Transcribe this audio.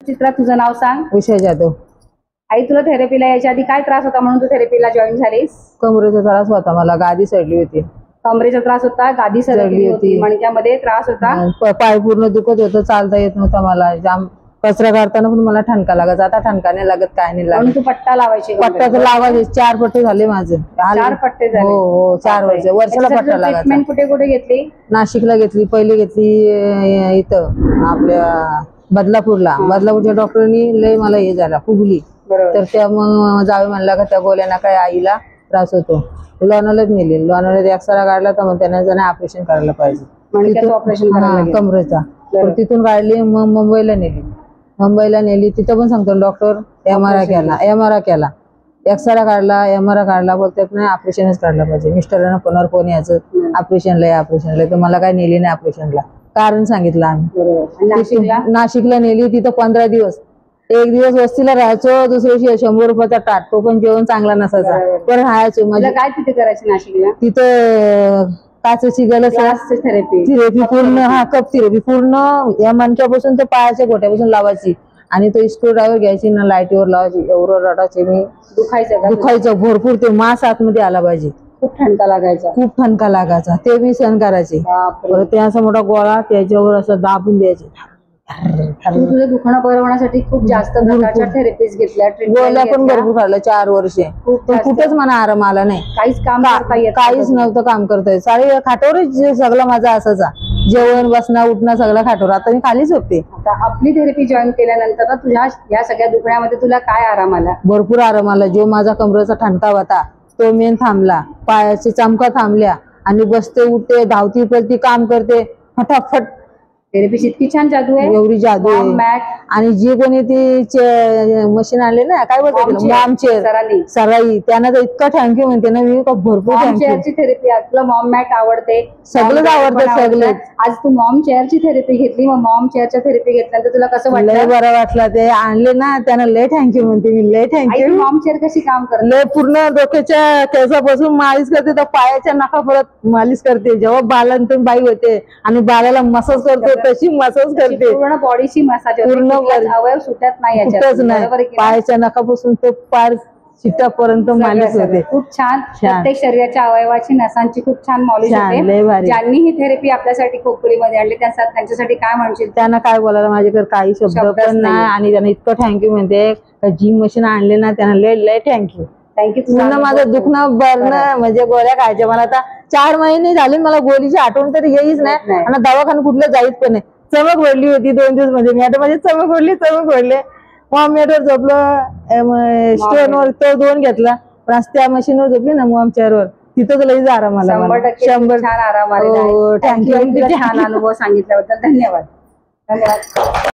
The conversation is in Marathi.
चित्रा तुझं नाव सांग. विषय जाधव. आई तुला थेरपीला यायच्या आधी काय त्रास होता म्हणून तू थेरपीला जॉईन झालीस? कमरेचा त्रास होता मला, गादी चढली होती. कमरेचा त्रास होता, गादी सरकली होती, मणक्यामध्ये त्रास होता, पाय पूर्ण दुखत होतं, चालता येत नव्हता मला. जाम कचरा काढताना पण मला ठणका लागत. आता ठणका नाही लागत, काय नाही लागत. तू पट्टा लावायची? पट्टा तर लावायचे. 4 पट्टे झाले माझे. 4 पट्टे झाले? हो 4 वर्ष. वर्षाला पट्टा लागायचा. ट्रीटमेंट कुठे कुठे घेतली? नाशिकला घेतली, पहिली घेतली इथं आपल्या बदलापूरला. बदलापूरच्या डॉक्टरनी लय मला हे झाला, फुगली. तर त्या मग जावे म्हणला का त्या गोळ्यांना काय आईला त्रास होतो. लोणावळ्यात नेली. लोणावळ्यात एक्सरा काढला तर मग त्यांना ऑपरेशन करायला पाहिजे, ऑपरेशन कमरेचा. तर तिथून काढली. मग मुंबईला नेली. तिथं पण सांगतो डॉक्टर एमआरआय केला, एक्सरा काढला, एमआरआय काढला. बोलतात नाही ऑपरेशनच काढलं पाहिजे. मिस्टरांना फोन यायचं ऑपरेशनला. तर मला काय नेली नाही ऑपरेशनला, कारण सांगितलं आम्ही. नाशिकला नेली. तिथं 15 दिवस. एक दिवस वस्तीला राहायचो, दुसऱ्या दिवशी 100 रुपयाचा टाट. तो पण जेवण चांगला नसायचा, पण राहायचो. म्हणजे काय तिथे करायचं नाशिकला? तिथं काचेची गलस थेरपी पूर्ण, कप थेरपी पूर्ण या मणक्यापासून तर पायाच्या गोट्यापासून लावायची. आणि तो स्क्रू ड्रायव्हर घ्यायची ना, लाईटीवर लावायची. एवढं रडायचे मी. दुखायचं भरपूर. ते मांस आतमध्ये आला पाहिजे. खूप ठणका लागायचा. ते मी सहन करायचे. ते असा मोठा गोळा, त्याच्यावर असं दाबून द्यायचे. तुझं दुखणं बरं होण्यासाठी खूप जास्त प्रकारच्या थेरपीज घेतल्या, गोळ्या पण भरपूर खाल्ल्या. 4 वर्षे पण कुठेच मला आराम आला नाही. काहीच काम करता येत, काहीच नव्हतं काम करता येत. सारे खाटावरच सगळं माझा असायचा. जेवण बसणं उठणं सगळं खाटावर. आता मी खालीच होते. आता आपली थेरपी जॉईन केल्यानंतर तुझ्या या सगळ्या दुखण्यामध्ये तुला काय आराम आला? भरपूर आराम आला. जो माझा कमरेचा ठणका होता तो मेन थांबला. पायाचे चमका थांबल्या. आणि बसते उठते, धावती पळती, काम करते फटाफट. थेरपीची इतकी छान जादू आहे, एवढी जादू आहे. आणि जे कोणी ती मशीन आणले ना, काय बोलतात मॉम चेअर सराई, त्यांना तर इतका थँक्यू म्हणते ना मी. भरपूर चेअरची थेरपी. तुला मॉम मॅट आवडते? सगळंच आवडतं. सगळं. आज तू मॉम चेअरची थेरपी घेतली, मग मॉम चेअरच्या थेरपी घेतल्यानंतर तुला कसं वाटलं? लय बरं वाटलं. ते आणले ना, त्यांना लय थँक्यू म्हणते मी. लय थँक्यू. मॉम चेअर कशी काम करते? लय पूर्ण डोक्याच्या केसापासून मालिश करते, तर पायाच्या नखापर्यंत मालिश करते. जेव्हा बालांतून बाई होते आणि बाळाला मसाज करते, तशी मसाज करते. पूर्ण बॉडीची मसाज. पूर्ण अवयव सुटत नाही याच्यात. नाही, पायाच्या नखापासून तो पाय शिटापर्यंत मालिश होते. खूप छान. प्रत्येक शरीराच्या अवयवाची नसांची खूप छान मॉलिश होते. ज्यांनी ही थेरपी आपल्यासाठी खोपोलीमध्ये आणली त्यांच्यासाठी काय म्हणशील? त्यांना काय बोलायला माझ्याकडे काही शब्द पण नाही. आणि त्यांना इतकं थँक्यू म्हणते. जी मशीन आणले ना, त्यांना लय लय थँक्यू. पूर्ण माझं दुखणं बरणं म्हणजे गोळ्या खायच्या. मला आता 4 महिने झाले, मला गोळीची आठवण तरी येईच नाही. आणि दवाखाना कुठलं जायच पण नाही. चमक वडली होती 2 दिवस मध्ये. मी आता माझी चमक वडले. मॉम मेटवर झोपलं. स्टोनवर तो 2 घेतला. पण त्या मशीनवर झोपली ना, मॉम चेअरवर, तिथं लईच आराम आला. 100% छान आराम आला. थँक्यू. छान अनुभव सांगितल्याबद्दल धन्यवाद.